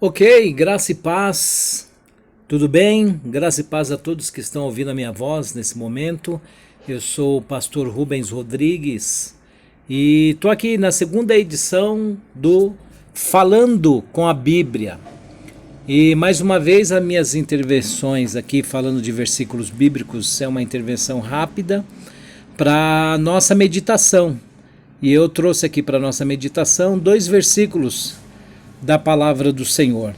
Ok, graça e paz, tudo bem? Graça e paz a todos que estão ouvindo a minha voz nesse momento. Eu sou o pastor Rubens Rodrigues e estou aqui na segunda edição do Falando com a Bíblia. E mais uma vez as minhas intervenções aqui falando de versículos bíblicos é uma intervenção rápida para nossa meditação. E eu trouxe aqui para nossa meditação 2 versículos da palavra do Senhor.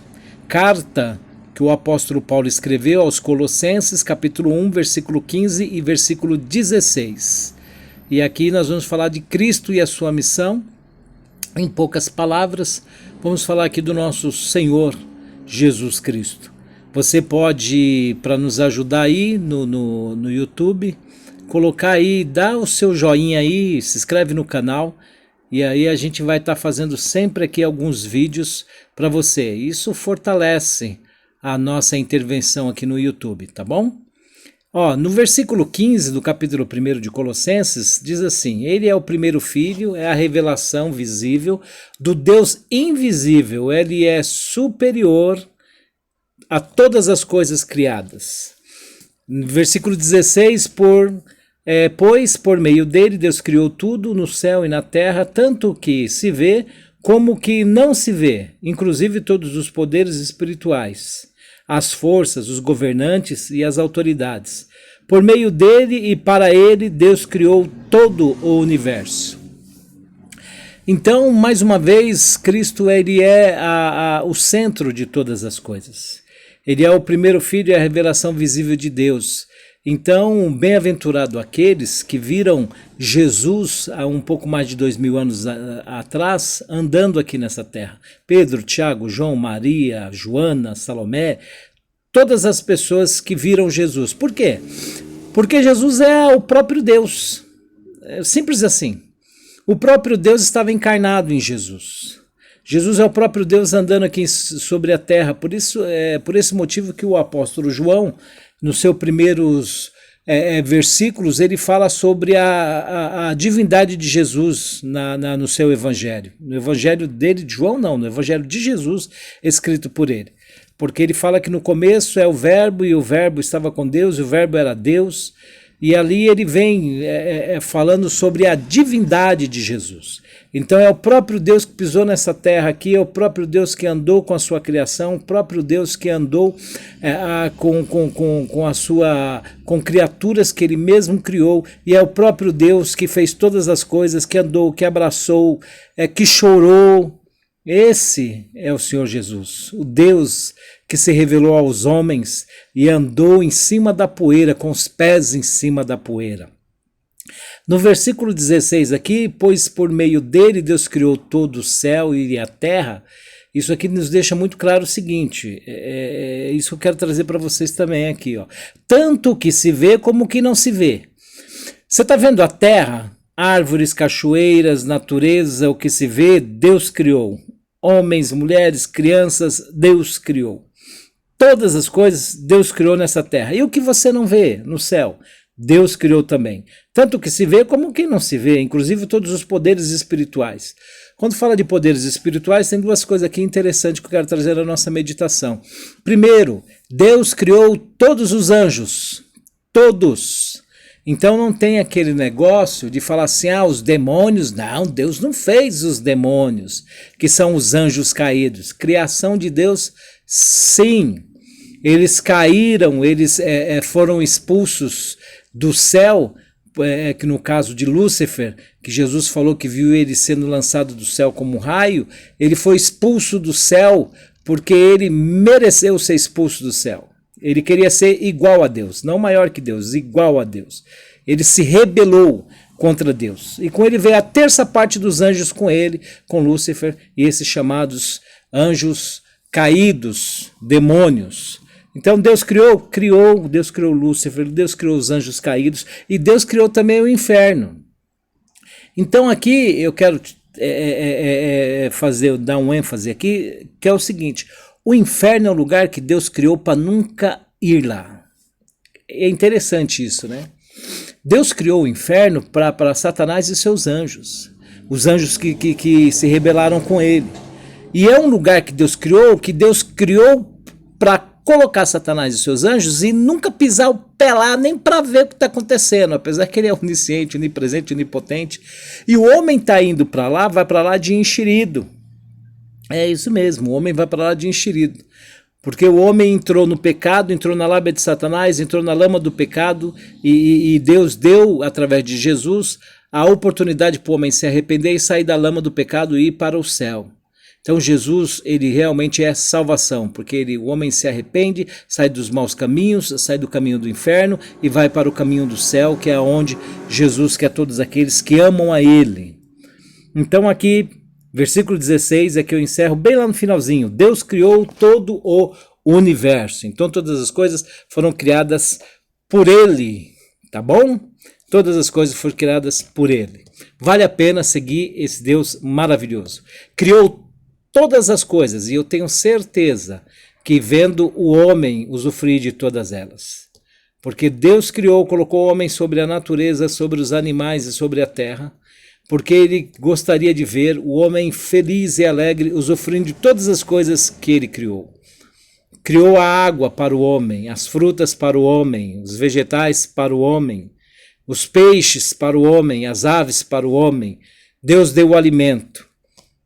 Carta que o apóstolo Paulo escreveu aos Colossenses, capítulo 1, versículo 15 e versículo 16. E aqui nós vamos falar de Cristo e a sua missão. Em poucas palavras, vamos falar aqui do nosso Senhor Jesus Cristo. Você pode, para nos ajudar aí no YouTube, colocar aí, dá o seu joinha aí, se inscreve no canal. E aí a gente vai estar fazendo sempre aqui alguns vídeos para você. Isso fortalece a nossa intervenção aqui no YouTube, tá bom? No versículo 15 do capítulo 1 de Colossenses, diz assim: Ele é o primeiro filho, é a revelação visível do Deus invisível. Ele é superior a todas as coisas criadas. Versículo 16, pois por meio dele Deus criou tudo no céu e na terra, tanto que se vê como que não se vê, inclusive todos os poderes espirituais, as forças, os governantes e as autoridades. Por meio dele e para ele Deus criou todo o universo. Então, mais uma vez, Cristo ele é o centro de todas as coisas. Ele é o primeiro filho e a revelação visível de Deus. Então, bem-aventurado aqueles que viram Jesus há um pouco mais de 2000 anos atrás, andando aqui nessa terra. Pedro, Tiago, João, Maria, Joana, Salomé, todas as pessoas que viram Jesus. Por quê? Porque Jesus é o próprio Deus. É simples assim. O próprio Deus estava encarnado em Jesus. Jesus é o próprio Deus andando aqui sobre a terra. Por esse motivo que o apóstolo João, nos seus primeiros versículos, ele fala sobre a divindade de Jesus no seu evangelho. No evangelho dele, de João não, no evangelho de Jesus, escrito por ele. Porque ele fala que no começo é o verbo, e o verbo estava com Deus, e o verbo era Deus. E ali ele vem falando sobre a divindade de Jesus. Então é o próprio Deus que pisou nessa terra aqui, é o próprio Deus que andou com a sua criação, o próprio Deus que andou com criaturas que ele mesmo criou, e é o próprio Deus que fez todas as coisas, que andou, que abraçou, que chorou. Esse é o Senhor Jesus, o Deus que se revelou aos homens e andou em cima da poeira, com os pés em cima da poeira. No versículo 16 aqui, pois por meio dele Deus criou todo o céu e a terra, isso aqui nos deixa muito claro o seguinte, isso que eu quero trazer para vocês também aqui, tanto que se vê como que não se vê. Você está vendo a terra, árvores, cachoeiras, natureza, o que se vê, Deus criou. Homens, mulheres, crianças, Deus criou. Todas as coisas Deus criou nessa terra. E o que você não vê no céu, Deus criou também. Tanto que se vê como que não se vê, inclusive todos os poderes espirituais. Quando fala de poderes espirituais, tem 2 coisas aqui interessantes que eu quero trazer na nossa meditação. Primeiro, Deus criou todos os anjos. Todos. Então não tem aquele negócio de falar assim, os demônios, não, Deus não fez os demônios, que são os anjos caídos. Criação de Deus, sim, eles caíram, eles foram expulsos do céu, que no caso de Lúcifer, que Jesus falou que viu ele sendo lançado do céu como um raio, ele foi expulso do céu porque ele mereceu ser expulso do céu. Ele queria ser igual a Deus, não maior que Deus, igual a Deus. Ele se rebelou contra Deus. E com ele veio a 3ª parte dos anjos com ele, com Lúcifer, e esses chamados anjos caídos, demônios. Então Deus criou Lúcifer, Deus criou os anjos caídos, e Deus criou também o inferno. Então aqui eu quero dar um ênfase aqui, que é o seguinte: o inferno é um lugar que Deus criou para nunca ir lá. É interessante isso, né? Deus criou o inferno para Satanás e seus anjos. Os anjos que se rebelaram com ele. E é um lugar que Deus criou para colocar Satanás e seus anjos e nunca pisar o pé lá nem para ver o que está acontecendo, apesar que ele é onisciente, onipresente, onipotente. E o homem está indo para lá, vai para lá de enxerido. É isso mesmo, o homem vai para lá de enxerido. Porque o homem entrou no pecado, entrou na lábia de Satanás, entrou na lama do pecado e Deus deu, através de Jesus, a oportunidade para o homem se arrepender e sair da lama do pecado e ir para o céu. Então Jesus, ele realmente é salvação, porque o homem se arrepende, sai dos maus caminhos, sai do caminho do inferno e vai para o caminho do céu, que é onde Jesus quer todos aqueles que amam a ele. Então aqui, versículo 16 é que eu encerro bem lá no finalzinho. Deus criou todo o universo. Então todas as coisas foram criadas por ele, tá bom? Todas as coisas foram criadas por ele. Vale a pena seguir esse Deus maravilhoso. Criou todas as coisas, e eu tenho certeza que vendo o homem usufruir de todas elas. Porque Deus criou, colocou o homem sobre a natureza, sobre os animais e sobre a terra, porque ele gostaria de ver o homem feliz e alegre, usufruindo de todas as coisas que ele criou. Criou a água para o homem, as frutas para o homem, os vegetais para o homem, os peixes para o homem, as aves para o homem. Deus deu o alimento.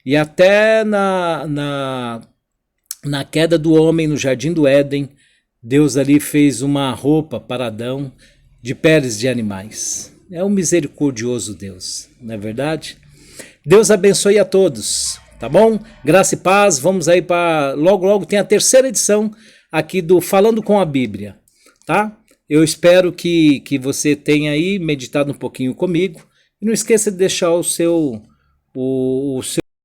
E até na queda do homem no jardim do Éden, Deus ali fez uma roupa para Adão de peles de animais. É um misericordioso Deus, não é verdade? Deus abençoe a todos, tá bom? Graça e paz, vamos aí para... Logo tem a terceira edição aqui do Falando com a Bíblia, tá? Eu espero que você tenha aí meditado um pouquinho comigo. E não esqueça de deixar o seu